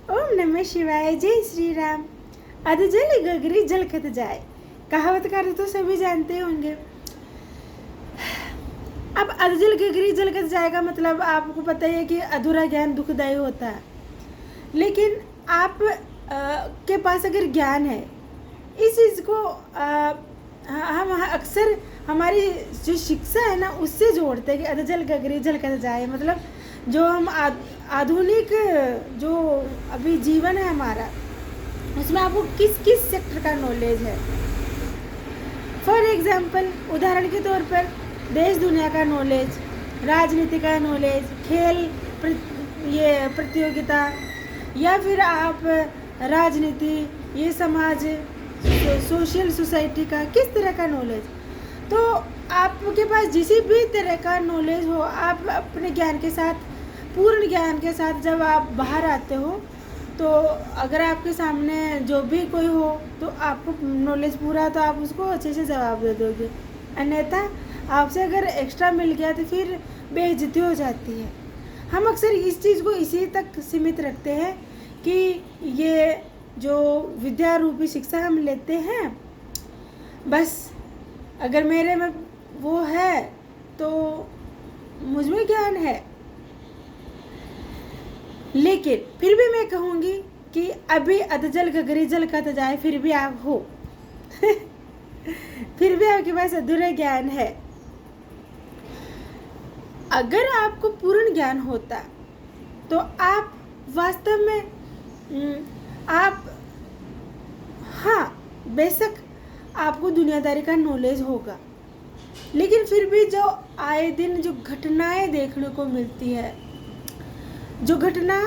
ओम नमः शिवाय। जय श्री राम। अधजल गगरी जलखत जाए, कहावत का अर्थ तो सभी जानते होंगे। अब अधजल गगरी जलखत जाए का मतलब आपको पता ही है कि अधूरा ज्ञान दुखदायी होता है। लेकिन आप के पास अगर ज्ञान है, इस चीज़ को हम अक्सर हमारी जो शिक्षा है ना उससे जोड़ते हैं कि अधजल गगरी जलखत जाए। मतलब जो हम आधुनिक जो अभी जीवन है हमारा, उसमें आपको किस किस सेक्टर का नॉलेज है। फॉर एग्जाम्पल, उदाहरण के तौर पर देश दुनिया का नॉलेज, राजनीति का नॉलेज, खेल ये प्रतियोगिता, या फिर आप राजनीति, ये समाज, सोशल सोसाइटी का किस तरह का नॉलेज। तो आपके पास जिस भी तरह का नॉलेज हो, आप अपने ज्ञान के साथ, पूर्ण ज्ञान के साथ जब आप बाहर आते हो, तो अगर आपके सामने जो भी कोई हो तो आपको नॉलेज पूरा, तो आप उसको अच्छे से जवाब दे दोगे। अन्यथा आपसे अगर एक्स्ट्रा मिल गया तो फिर बेइज्जती हो जाती है। हम अक्सर इस चीज़ को इसी तक सीमित रखते हैं कि ये जो विद्या रूपी शिक्षा हम लेते हैं, बस अगर मेरे में वो है तो मुझ में ज्ञान है। लेकिन फिर भी मैं कहूँगी कि अभी अधजल गगरी जलखत जाए, फिर भी आप हो फिर भी आपके पास अधूरा ज्ञान है। अगर आपको पूर्ण ज्ञान होता तो आप वास्तव में आप, हाँ बेशक आपको दुनियादारी का नॉलेज होगा, लेकिन फिर भी जो आए दिन जो घटनाएं देखने को मिलती है, जो घटना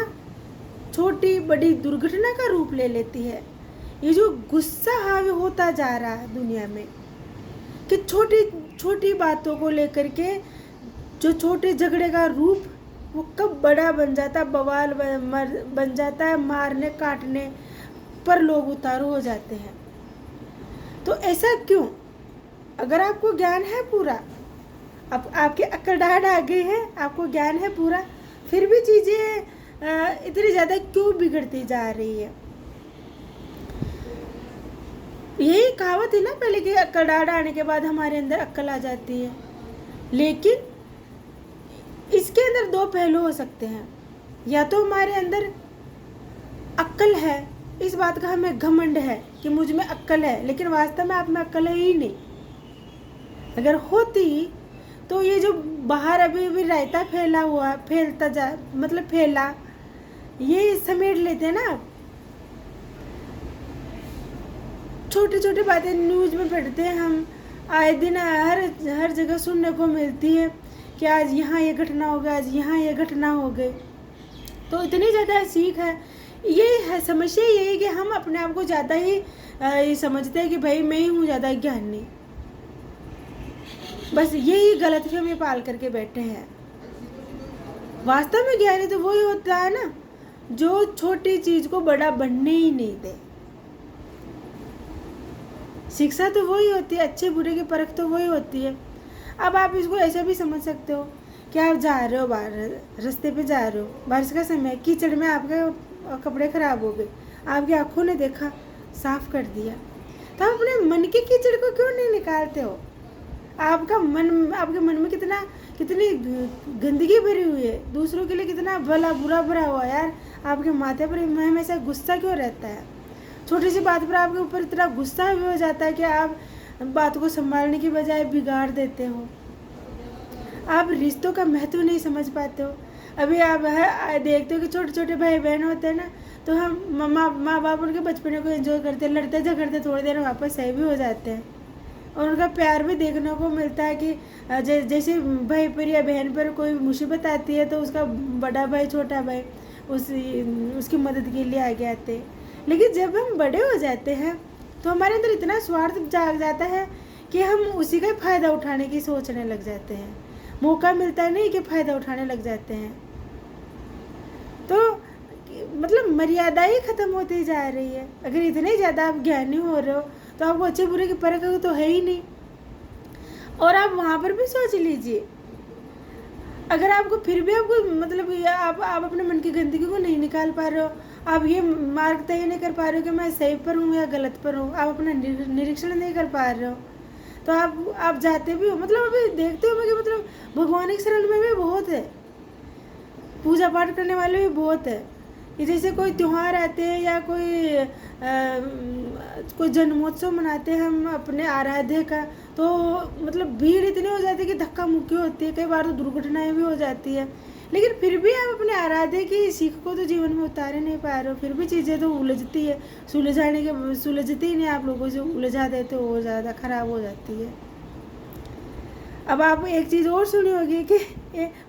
छोटी बड़ी दुर्घटना का रूप ले लेती है, ये जो गुस्सा हावी होता जा रहा है दुनिया में, कि छोटी छोटी बातों को लेकर के जो छोटे झगड़े का रूप वो कब बड़ा बन जाता है, बवाल बन जाता है, मारने काटने पर लोग उतारू हो जाते हैं। तो ऐसा क्यों? अगर आपको ज्ञान है पूरा, आपके अकड़ाहट आ गई है, आपको ज्ञान है पूरा, फिर भी चीज़ें इतनी ज़्यादा क्यों बिगड़ती जा रही है। यही कहावत है ना पहले कि अकड़ाहट आने के बाद हमारे अंदर अक्ल आ जाती है। लेकिन इसके अंदर दो पहलू हो सकते हैं। या तो हमारे अंदर अक्ल है, इस बात का हमें घमंड है कि मुझ में अक्ल है, लेकिन वास्तव में आप में अक्ल है ही नहीं। अगर होती तो ये जो बाहर अभी भी रायता फैला हुआ, फैलता जा, मतलब फैला, ये समेट लेते हैं ना आप। छोटी छोटी बातें न्यूज़ में पढ़ते हैं हम, आए दिन हर जगह सुनने को मिलती है कि आज यहाँ ये घटना हो गई, आज यहाँ ये घटना हो गई। तो इतनी ज़्यादा सीख है, ये है समस्या यही कि हम अपने आप को ज़्यादा ही समझते हैं कि भाई मैं ही हूँ ज़्यादा ज्ञानी। बस यही गलतफहमी पाल करके बैठे हैं। वास्तव में ज्ञानी तो वही होता है ना जो छोटी चीज़ को बड़ा बनने ही नहीं दे। शिक्षा तो वही होती है, अच्छे बुरे की परख तो वही होती है। अब आप इसको ऐसे भी समझ सकते हो कि आप जा रहे हो, बाहर रास्ते पे जा रहे हो, बारिश का समय, कीचड़ में आपके कपड़े खराब हो गए, आपकी आंखों ने देखा, साफ कर दिया, तो आप अपने मन के कीचड़ को क्यों नहीं निकालते हो? आपका मन, आपके मन में कितनी गंदगी भरी हुई है, दूसरों के लिए कितना बुरा भरा हुआ है यार। आपके माथे पर हमेशा गुस्सा क्यों रहता है? छोटी सी बात पर आपके ऊपर इतना गुस्सा भी हो जाता है कि आप बात को संभालने की बजाय बिगाड़ देते हो। आप रिश्तों का महत्व नहीं समझ पाते हो। अभी आप देखते हो कि छोटे छोटे भाई बहन होते हैं ना, तो हम माँ बाप उनके बचपने को एंजॉय करते हैं, लड़ते झगड़ते थोड़ी देर वापस सही भी हो जाते हैं, और उनका प्यार भी देखने को मिलता है कि जैसे भाई पर या बहन पर कोई मुसीबत आती है तो उसका बड़ा भाई छोटा भाई उसकी मदद के लिए आगे आते हैं। लेकिन जब हम बड़े हो जाते हैं तो हमारे अंदर इतना स्वार्थ जाग जाता है कि हम उसी का फ़ायदा उठाने की सोचने लग जाते हैं। मौका मिलता है नहीं कि फ़ायदा उठाने लग जाते हैं। तो मतलब मर्यादा ही ख़त्म होती जा रही है। अगर इतने ज़्यादा आप ज्ञानी हो रहे हो तो आपको अच्छे बुरे की परख तो है ही नहीं। और आप वहाँ पर भी सोच लीजिए, अगर आपको फिर भी आपको मतलब आप अपने मन की गंदगी को नहीं निकाल पा रहे हो, आप ये मार्ग तय नहीं कर पा रहे हो कि मैं सही पर हूँ या गलत पर हूँ, आप अपना निरीक्षण नहीं कर पा रहे हो, तो आप जाते भी हो, मतलब अभी देखते हो कि मतलब भगवान की शरण में भी बहुत है, पूजा पाठ करने वाले भी बहुत है। कि जैसे कोई त्यौहार आते हैं या कोई जन्मोत्सव मनाते हैं हम अपने आराध्य का, तो मतलब भीड़ इतनी हो जाती है कि धक्का मुक्की होती है, कई बार तो दुर्घटनाएं भी हो जाती है, लेकिन फिर भी आप अपने आराध्य की सीख को तो जीवन में उतार नहीं पा रहे हो, फिर भी चीज़ें तो उलझती है, सुलझती ही नहीं, आप लोगों से उलझा देते हो, और ज़्यादा खराब हो जाती है। अब आप एक चीज़ और सुनी होगी कि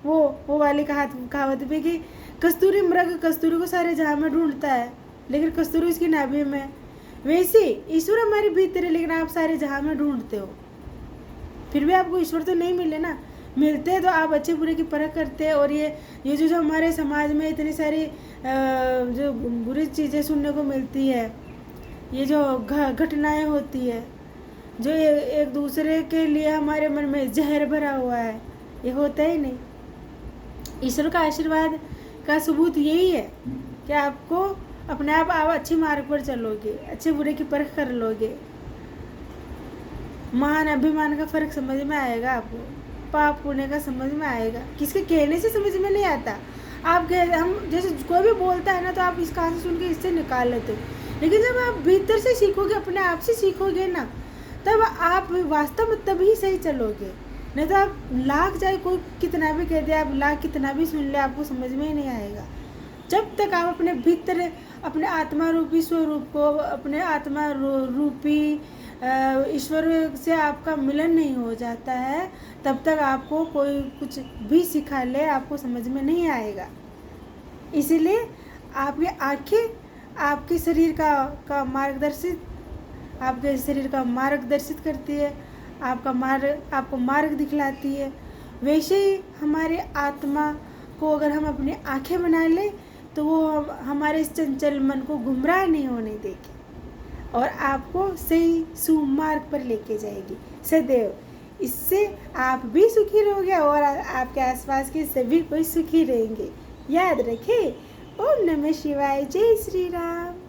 वो वाली कहावत भी कि कस्तूरी मृग कस्तूरी को सारे जहाँ में ढूंढता है, लेकिन कस्तूरी उसकी नाभि में। वैसे ईश्वर हमारे भीतर है, लेकिन आप सारे जहाँ में ढूंढते हो, फिर भी आपको ईश्वर तो नहीं मिले ना। मिलते हैं तो आप अच्छे बुरे की परख करते हैं। और ये जो हमारे समाज में इतनी सारी जो बुरी चीज़ें सुनने को मिलती है, ये जो घटनाएं होती है, जो एक दूसरे के लिए हमारे मन में जहर भरा हुआ है, ये होता ही नहीं। ईश्वर का आशीर्वाद का सबूत यही है कि आपको अपने आप अच्छे मार्ग पर चलोगे, अच्छे बुरे की परख कर लोगे, मान अभिमान का फर्क समझ में आएगा, आपको पाप पुण्य का समझ में आएगा। किसके कहने से समझ में नहीं आता। आप हम जैसे कोई भी बोलता है ना, तो आप इस कहानी सुन के इससे निकाल लेते हो, लेकिन जब आप भीतर से सीखोगे, अपने आप से सीखोगे ना, तब आप वास्तव में तभी सही चलोगे। नहीं तो आप लाख चाहे कोई कितना भी कह दे, आप लाख कितना भी सुन ले, आपको समझ में ही नहीं आएगा। जब तक आप अपने भीतर अपने आत्मा रूपी स्वरूप को, अपने आत्मा रूपी ईश्वर से आपका मिलन नहीं हो जाता है, तब तक आपको कोई कुछ भी सिखा ले, आपको समझ में नहीं आएगा। इसीलिए आपकी आँखें आपके शरीर का आपके शरीर का मार्गदर्शित करती है, आपको मार्ग दिखलाती है। वैसे ही हमारे आत्मा को अगर हम अपनी आँखें बना लें, तो वो हमारे इस चंचल मन को गुमराह नहीं होने देगी और आपको सही सुमार्ग पर लेके जाएगी सदैव। इससे आप भी सुखी रहोगे और आपके आसपास के सभी कोई सुखी रहेंगे। याद रखें। ओम नमः शिवाय। जय श्री राम।